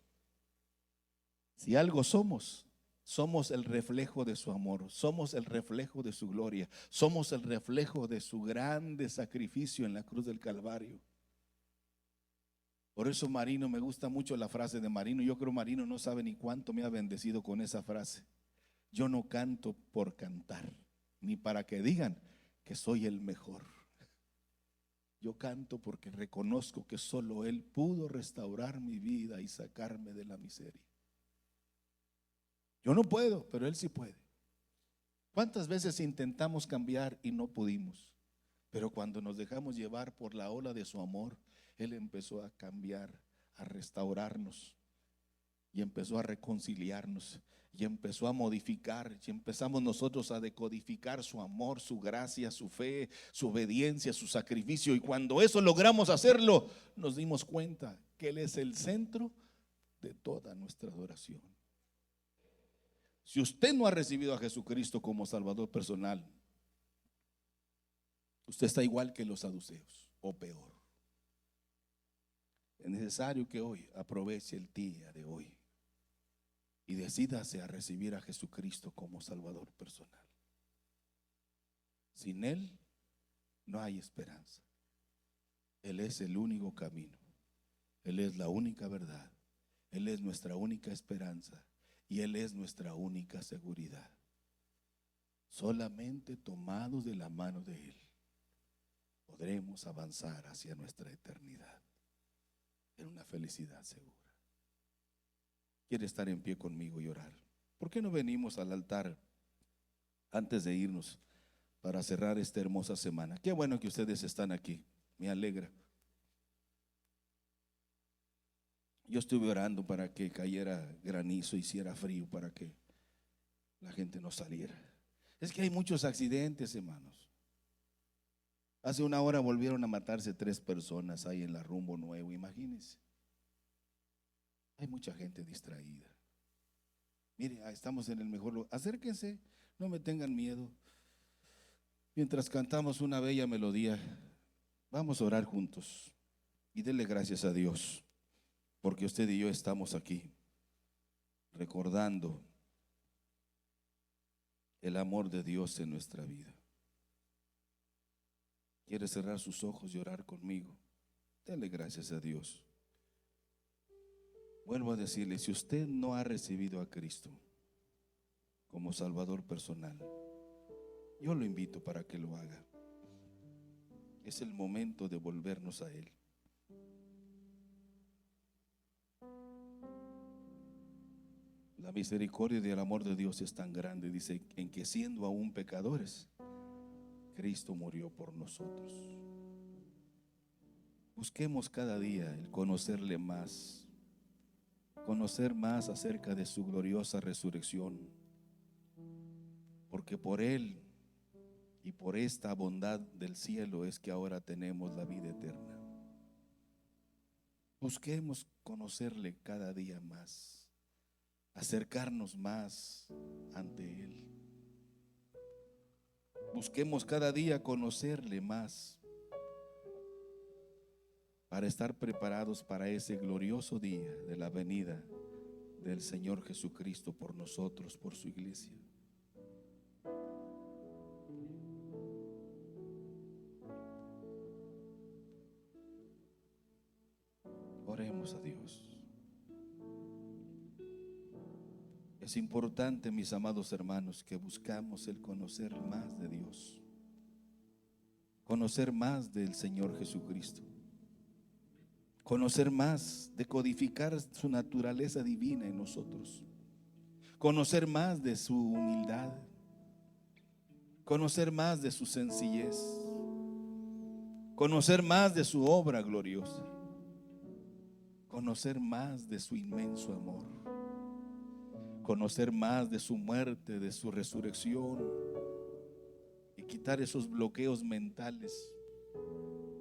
Si algo somos, somos el reflejo de su amor, somos el reflejo de su gloria, somos el reflejo de su grande sacrificio en la cruz del Calvario. Por eso Marino, me gusta mucho la frase de Marino. Yo creo Marino no sabe ni cuánto me ha bendecido con esa frase. Yo no canto por cantar, ni para que digan que soy el mejor. Yo canto porque reconozco que solo Él pudo restaurar mi vida y sacarme de la miseria. Yo no puedo, pero Él sí puede. ¿Cuántas veces intentamos cambiar y no pudimos? Pero cuando nos dejamos llevar por la ola de su amor, Él empezó a cambiar, a restaurarnos y empezó a reconciliarnos y empezó a modificar y empezamos nosotros a decodificar su amor, su gracia, su fe, su obediencia, su sacrificio. Y cuando eso logramos hacerlo, nos dimos cuenta que Él es el centro de toda nuestra adoración. Si usted no ha recibido a Jesucristo como Salvador personal, usted está igual que los saduceos o peor. Es necesario que hoy aproveche el día de hoy y decídase a recibir a Jesucristo como Salvador personal. Sin Él no hay esperanza. Él es el único camino. Él es la única verdad. Él es nuestra única esperanza y Él es nuestra única seguridad. Solamente tomados de la mano de Él podremos avanzar hacia nuestra eternidad en una felicidad segura. ¿Quiere estar en pie conmigo y orar? ¿Por qué no venimos al altar antes de irnos para cerrar esta hermosa semana? Qué bueno que ustedes están aquí, me alegra. Yo estuve orando para que cayera granizo, hiciera frío, para que la gente no saliera. Es que hay muchos accidentes, hermanos. Hace una hora volvieron a matarse 3 personas ahí en la Rumbo Nuevo, imagínense. Hay mucha gente distraída. Mire, estamos en el mejor lugar. Acérquense, no me tengan miedo. Mientras cantamos una bella melodía, vamos a orar juntos y denle gracias a Dios, porque usted y yo estamos aquí recordando el amor de Dios en nuestra vida. ¿Quiere cerrar sus ojos y orar conmigo? Denle gracias a Dios. Vuelvo a decirle, si usted no ha recibido a Cristo como Salvador personal, yo lo invito para que lo haga. Es el momento de volvernos a Él. La misericordia y el amor de Dios es tan grande, dice, en que siendo aún pecadores, Cristo murió por nosotros. Busquemos cada día el conocerle más, conocer más acerca de su gloriosa resurrección, porque por Él y por esta bondad del cielo es que ahora tenemos la vida eterna. Busquemos conocerle cada día más, acercarnos más ante Él. Busquemos cada día conocerle más para estar preparados para ese glorioso día de la venida del Señor Jesucristo por nosotros, por su iglesia. Oremos a Dios. Es importante, mis amados hermanos, que buscamos el conocer más de Dios, conocer más del Señor Jesucristo, conocer más, decodificar su naturaleza divina en nosotros, conocer más de su humildad, conocer más de su sencillez, conocer más de su obra gloriosa, conocer más de su inmenso amor, conocer más de su muerte, de su resurrección, y quitar esos bloqueos mentales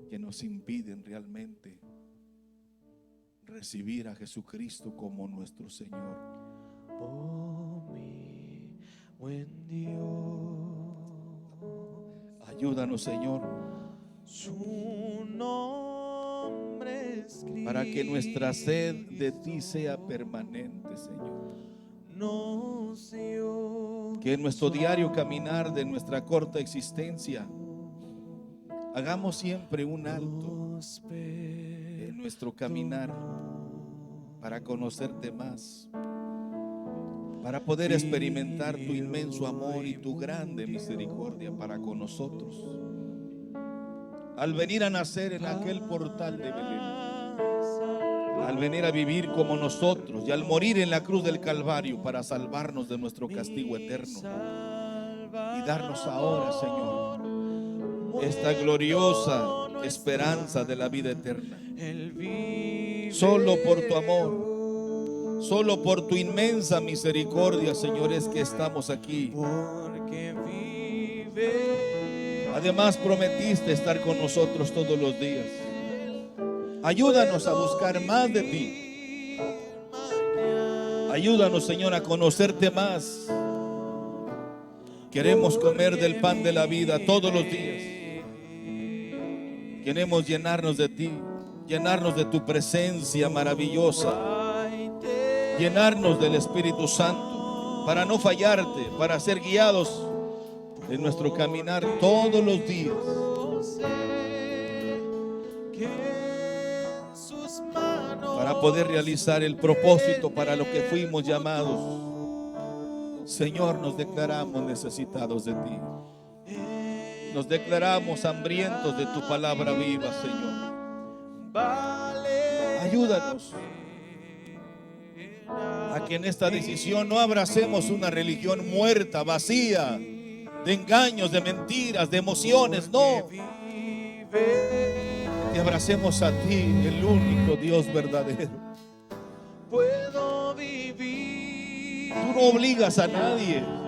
que nos impiden realmente recibir a Jesucristo como nuestro Señor. Oh, mi buen Dios, Ayúdanos, Señor, su nombre es Cristo, para que nuestra sed de ti sea permanente, Señor. nos dio Que en nuestro diario caminar de nuestra corta existencia hagamos siempre un alto en nuestro caminar para conocerte más, para poder experimentar tu inmenso amor y tu grande misericordia para con nosotros. Al venir a nacer en aquel portal de Belén, al venir a vivir como nosotros y al morir en la cruz del Calvario para salvarnos de nuestro castigo eterno y darnos ahora, Señor, esta gloriosa esperanza de la vida eterna. Solo por tu amor, solo por tu inmensa misericordia, Señor, es que estamos aquí. Además, prometiste estar con nosotros todos los días. Ayúdanos a buscar más de ti. Ayúdanos, Señor, a conocerte más. Queremos comer del pan de la vida todos los días. Queremos llenarnos de ti, llenarnos de tu presencia maravillosa, llenarnos del Espíritu Santo para no fallarte, para ser guiados en nuestro caminar todos los días. Para poder realizar el propósito para lo que fuimos llamados. Señor, nos declaramos necesitados de ti. Nos declaramos hambrientos de tu palabra viva, Señor. Ayúdanos a que en esta decisión no abracemos una religión muerta, vacía, de engaños, de mentiras, de emociones. No, que abracemos a ti, el único Dios verdadero. Puedo vivir. Tú no obligas a nadie.